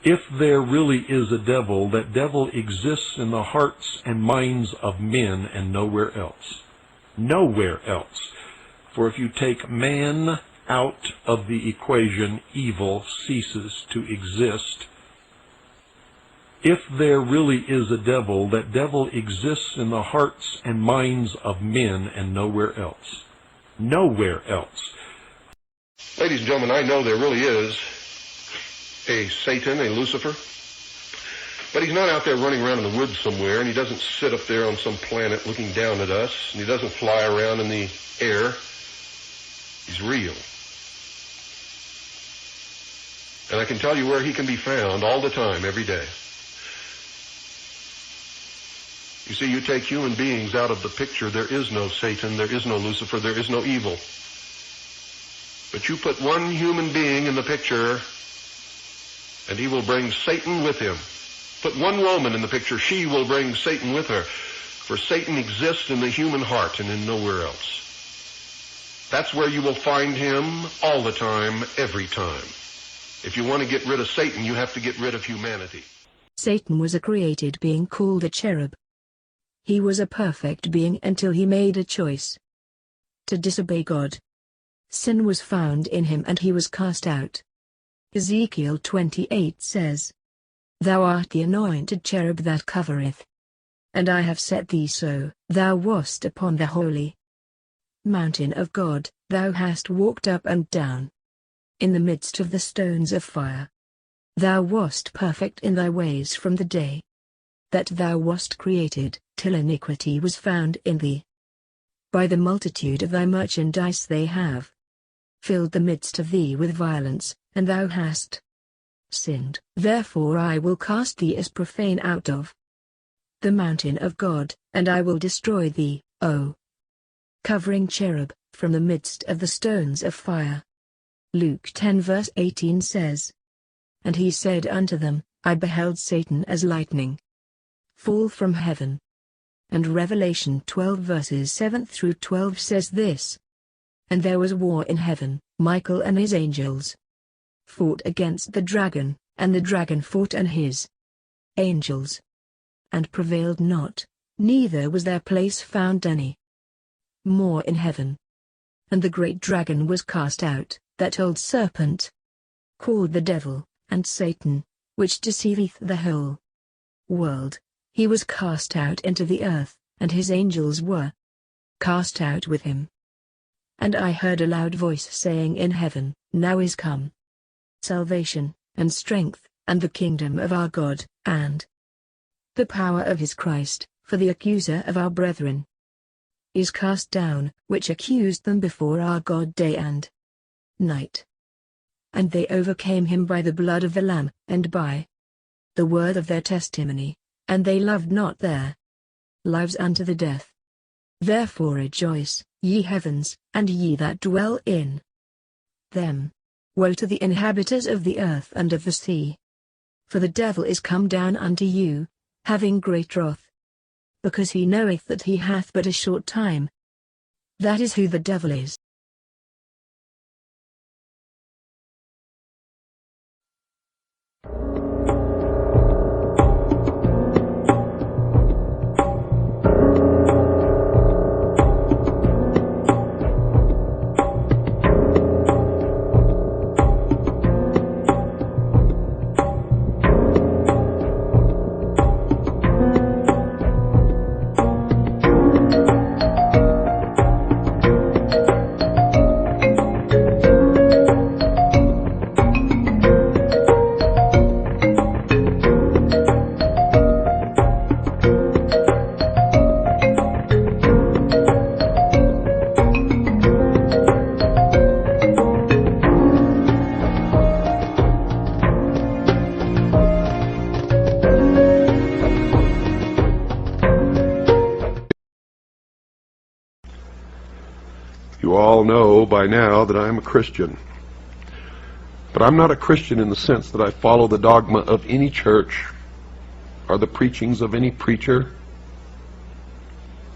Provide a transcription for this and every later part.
If there really is a devil, that devil exists in the hearts and minds of men and nowhere else. Nowhere else. For if you take man out of the equation, evil ceases to exist. If there really is a devil, that devil exists in the hearts and minds of men and nowhere else. Nowhere else. Ladies and gentlemen, I know there really is a Satan, a Lucifer, but he's not out there running around in the woods somewhere, and he doesn't sit up there on some planet looking down at us, and he doesn't fly around in the air. He's real. And I can tell you where he can be found all the time, every day. You see, you take human beings out of the picture, there is no Satan, there is no Lucifer, there is no evil. But you put one human being in the picture, and he will bring Satan with him. Put one woman in the picture, she will bring Satan with her. For Satan exists in the human heart and in nowhere else. That's where you will find him all the time, every time. If you want to get rid of Satan, you have to get rid of humanity. Satan was a created being called a cherub. He was a perfect being until he made a choice to disobey God. Sin was found in him and he was cast out. Ezekiel 28 says, "Thou art the anointed cherub that covereth. And I have set thee so, thou wast upon the holy mountain of God, thou hast walked up and down in the midst of the stones of fire. Thou wast perfect in thy ways from the day that thou wast created, till iniquity was found in thee. By the multitude of thy merchandise they have filled the midst of thee with violence, and thou hast sinned. Therefore I will cast thee as profane out of the mountain of God, and I will destroy thee, O covering cherub, from the midst of the stones of fire." Luke 10 verse 18 says, "And he said unto them, I beheld Satan as lightning fall from heaven." And Revelation 12 verses 7 through 12 says this, "And there was war in heaven, Michael and his angels fought against the dragon, and the dragon fought and his angels, and prevailed not, neither was their place found any more in heaven. And the great dragon was cast out, that old serpent, called the devil, and Satan, which deceiveth the whole world. He was cast out into the earth, and his angels were cast out with him. And I heard a loud voice saying in heaven, Now is come salvation, and strength, and the kingdom of our God, and the power of his Christ, for the accuser of our brethren is cast down, which accused them before our God day and night. And they overcame him by the blood of the Lamb, and by the word of their testimony, and they loved not their lives unto the death. Therefore rejoice, ye heavens, and ye that dwell in them. Woe to the inhabitants of the earth and of the sea! For the devil is come down unto you, having great wrath, because he knoweth that he hath but a short time. That is who the devil is. You all know by now that I'm a Christian. But I'm not a Christian in the sense that I follow the dogma of any church or the preachings of any preacher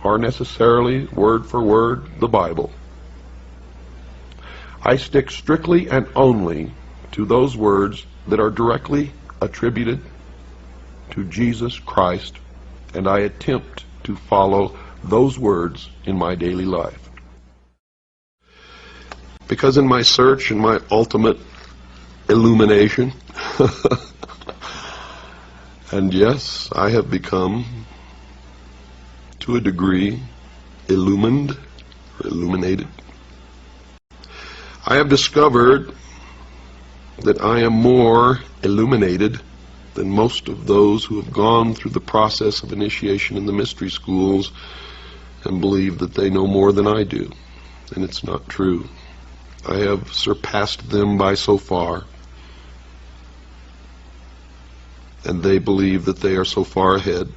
or necessarily word for word the Bible. I stick strictly and only to those words that are directly attributed to Jesus Christ, and I attempt to follow those words in my daily life. Because in my search and my ultimate illumination, and yes, I have become, to a degree, illumined or illuminated. I have discovered that I am more illuminated than most of those who have gone through the process of initiation in the mystery schools and believe that they know more than I do. And it's not true. I have surpassed them by so far, and they believe that they are so far ahead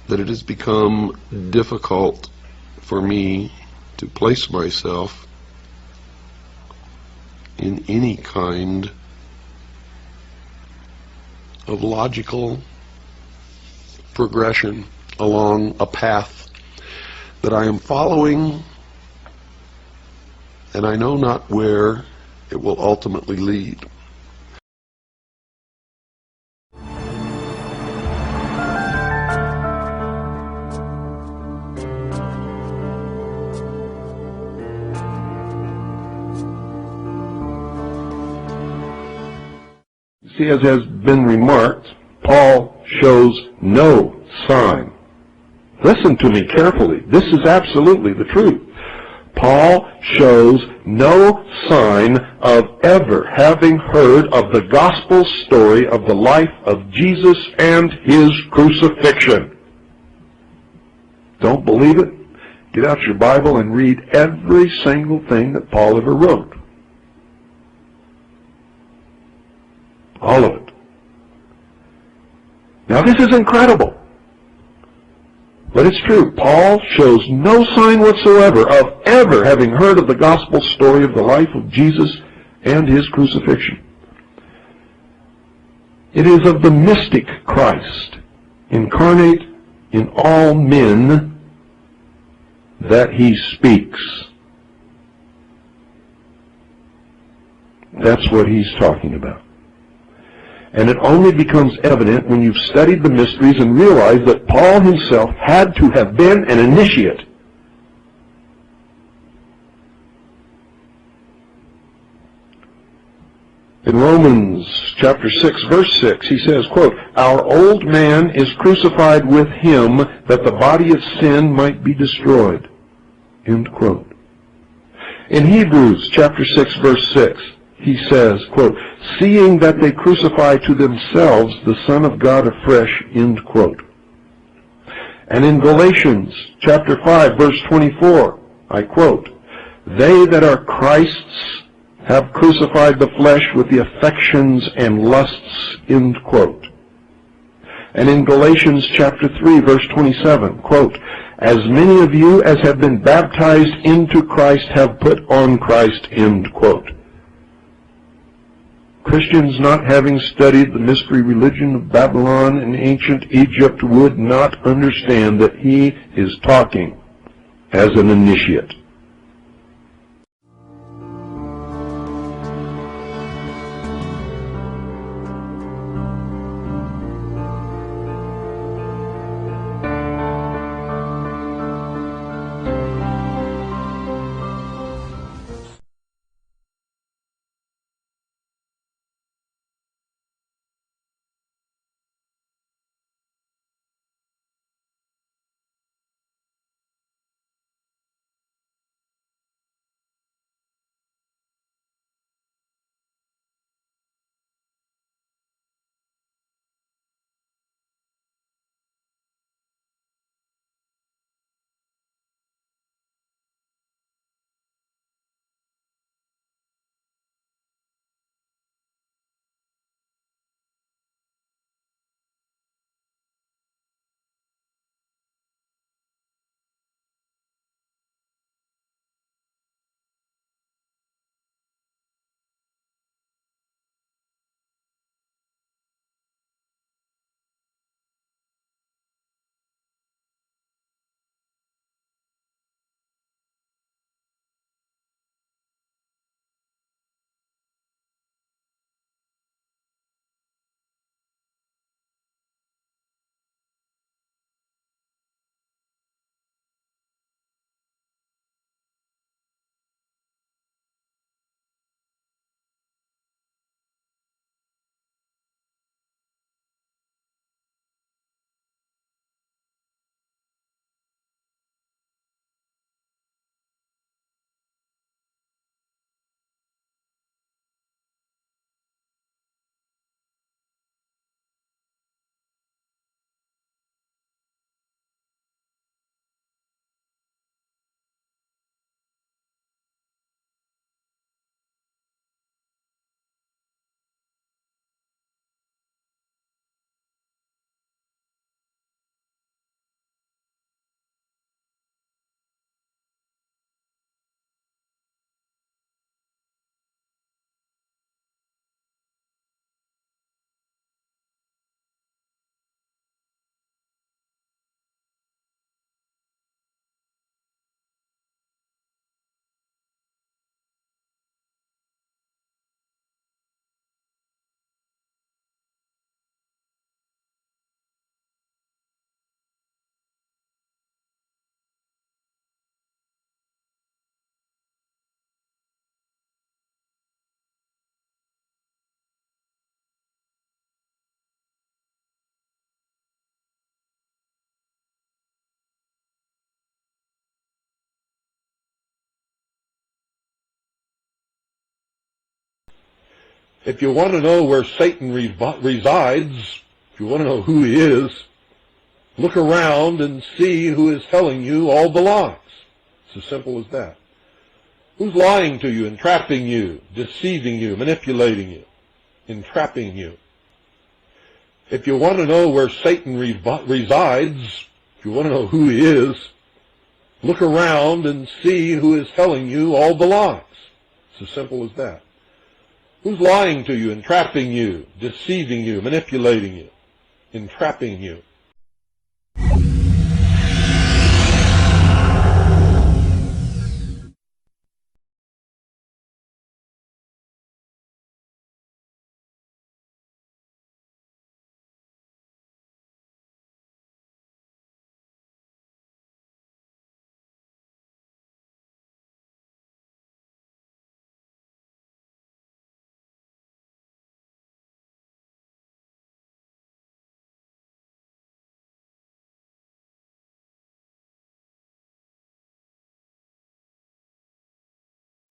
that it has become difficult for me to place myself in any kind of logical progression along a path that I am following, and I know not where it will ultimately lead. See, as has been remarked, Paul shows no sign. Listen to me carefully. This is absolutely the truth. Paul shows no sign of ever having heard of the gospel story of the life of Jesus and his crucifixion. Don't believe it? Get out your Bible and read every single thing that Paul ever wrote. All of it. Now this is incredible. But it's true. Paul shows no sign whatsoever of ever having heard of the gospel story of the life of Jesus and his crucifixion. It is of the mystic Christ, incarnate in all men, that he speaks. That's what he's talking about. And it only becomes evident when you've studied the mysteries and realize that Paul himself had to have been an initiate. In Romans chapter 6, verse 6, he says, quote, "Our old man is crucified with him that the body of sin might be destroyed." End quote. In Hebrews chapter 6, verse 6, he says, quote, "Seeing that they crucify to themselves the Son of God afresh," end quote. And in Galatians chapter 5, verse 24, I quote, "They that are Christ's have crucified the flesh with the affections and lusts," end quote. And in Galatians chapter 3, verse 27, quote, "As many of you as have been baptized into Christ have put on Christ," end quote. Christians not having studied the mystery religion of Babylon and ancient Egypt would not understand that he is talking as an initiate. If you want to know where Satan resides, if you want to know who he is, look around and see who is telling you all the lies. It's as simple as that. Who's lying to you, entrapping you, deceiving you, manipulating you, entrapping you? If you want to know where Satan resides, if you want to know who he is, look around and see who is telling you all the lies. It's as simple as that. Who's lying to you, entrapping you, deceiving you, manipulating you, entrapping you?